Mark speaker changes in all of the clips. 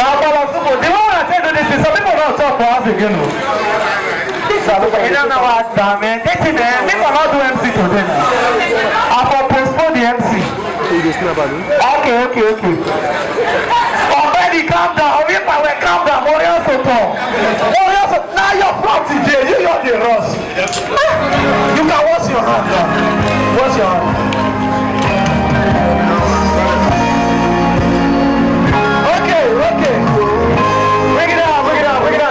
Speaker 1: Now, the one I tell you this is some people don't talk for us again. You don't know what's done, man. Get it there. We cannot do MC today. I will postpone the MC. Okay. Already calm down. If I will calm down, Warriors so tall. Now your front DJ, you are the rush. You can wash your hand down. Wash your hand. Okay. Bring it down.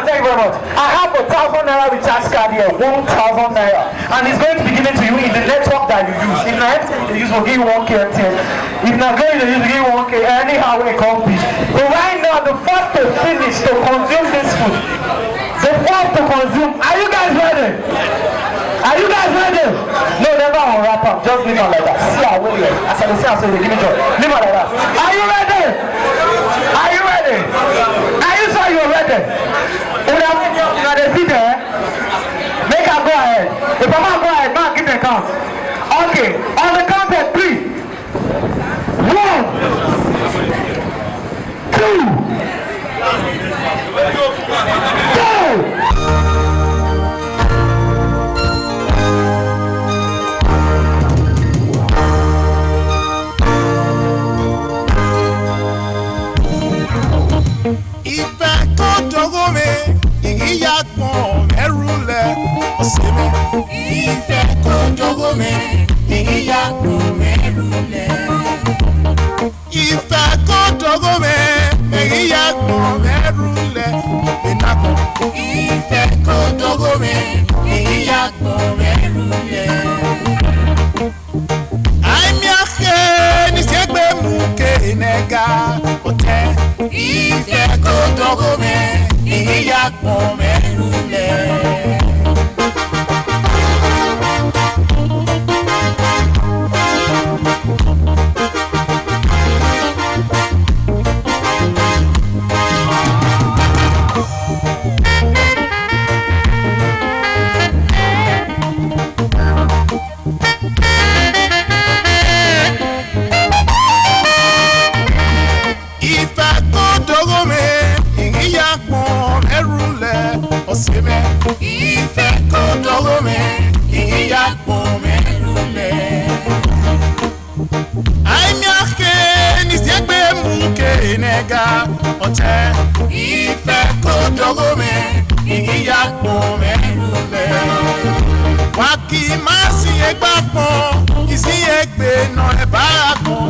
Speaker 1: Thank you very much. I have 1,000 naira recharge card here, 1,000 naira, and it's going to be given to you in the network that you use. If not MTN, you use will give you 1K MTN. If not going to use, will give you 1K anyhow it comes be. But right now, the first to finish to consume this food, the first to consume. Are you guys ready? No, never unwrap up. Just leave it like that. See how well you. As I say, give me joy. Leave it like that. Are you ready? Are you sure you're ready? Now they see there. Make her go ahead. If I'm not go ahead, man, give the count. Okay, on the count of 3. 1, 2, go!
Speaker 2: Ìfẹ́ kò jogún mi, ìyàgbọ́ mẹ́rùlẹ̀. Ìfẹ́ kò jogún mi, ìyàgbọ́ mẹ́rùlẹ̀. Ìnàkọ̀. Ìfẹ́ kò jogún mi, ìyàgbọ́ mẹ́rùlẹ̀. Àìmí àkẹ́ ní sẹ́gbẹ́ mú kéènẹ́gà ọ̀tẹ́. Ìfẹ́ kò jogún mi, ìyàgbọ́ mẹ́rùlẹ̀. Ìfẹ́ kò dọ́gọ́ mi, ìyàpọ̀ mẹ́rùlẹ̀. Àìmí àkẹ́ ní sẹ́gbẹ́ mú kéènẹ́gà ọ̀tẹ́. Ìfẹ́ kò dọ́gọ́ mi, ìyàpọ̀ mẹ́rùlẹ̀. Wà kì í má sí ẹgbà pọ̀n, ìsí ẹgbẹ́ nà ẹ̀ bára pọ̀n.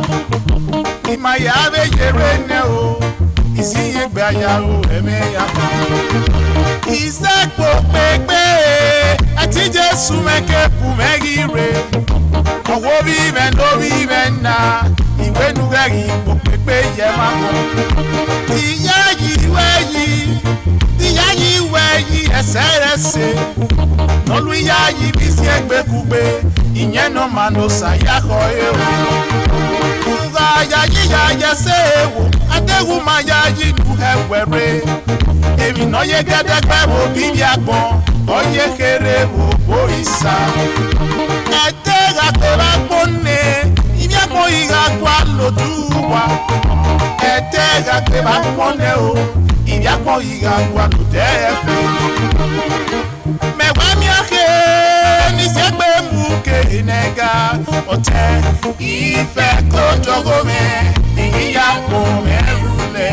Speaker 2: Ìmàyà bẹ yẹrẹ nẹ o, ìsí ẹgbẹ́ àyàwó ẹ̀mẹ́yà pọ̀n. Ìsẹ́pọ̀ pépé àti Jésù mẹ́kẹ́pù mẹ́gìrè. Ọ̀wọ́ bí ibẹ̀ ló bí ibẹ̀ nà ìwé nùgẹ́rì ipò pépé yẹ máa mọ̀. Ìyá yìí wẹ̀ yìí ẹsẹ̀ rẹ̀ ṣe. Lọ́lú ìyá yìí bí sí ẹgbẹ́kúgbé ìyẹn náà máa lọ ṣàyàkọ̀ ewu. Ìgbà yàyí yàyẹ ṣe èwò adéhùn máa yá yìí nù ẹ̀wẹ̀rẹ̀. Èmi náà yẹ gẹ́gẹ́ wo bí ní agbọ̀n ọyẹ kéré wo boríṣà. Ẹ̀jẹ̀ ìràpẹ̀rẹ̀ gbóni ìní ẹ̀gbọ́n ìràgbọ́ àlòdùwà. Ẹ̀jẹ̀ ìràpẹ̀rẹ̀ gbóni o ìní ẹ̀gbọ́n ìràgbọ́ àlòdẹ́ ẹ̀fẹ̀. Mẹ̀wá mi àkẹ́ ní sẹ́gbẹ́ mú kéènẹ́gà ọ̀tẹ́. Ìfẹ́ kò jogó mi ìyàpọ̀ mẹ́rùlẹ̀.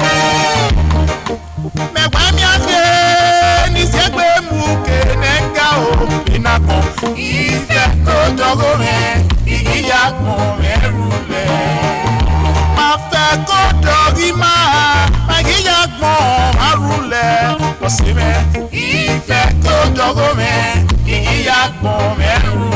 Speaker 2: Mẹ̀wá mi àkẹ́ ní sẹ́gbẹ́ mú kéènẹ́gà o ìnàkọ̀. Ìfẹ́ kò jogó mi ìyàpọ̀ mẹ́rùlẹ̀. Má fẹ́ kó dọ̀rí máa ìyàpọ̀ márùlẹ̀. Ọ̀sìn mẹ́ ìfẹ́ kò jogó mi ìyàpọ̀ mẹ́rùlẹ̀.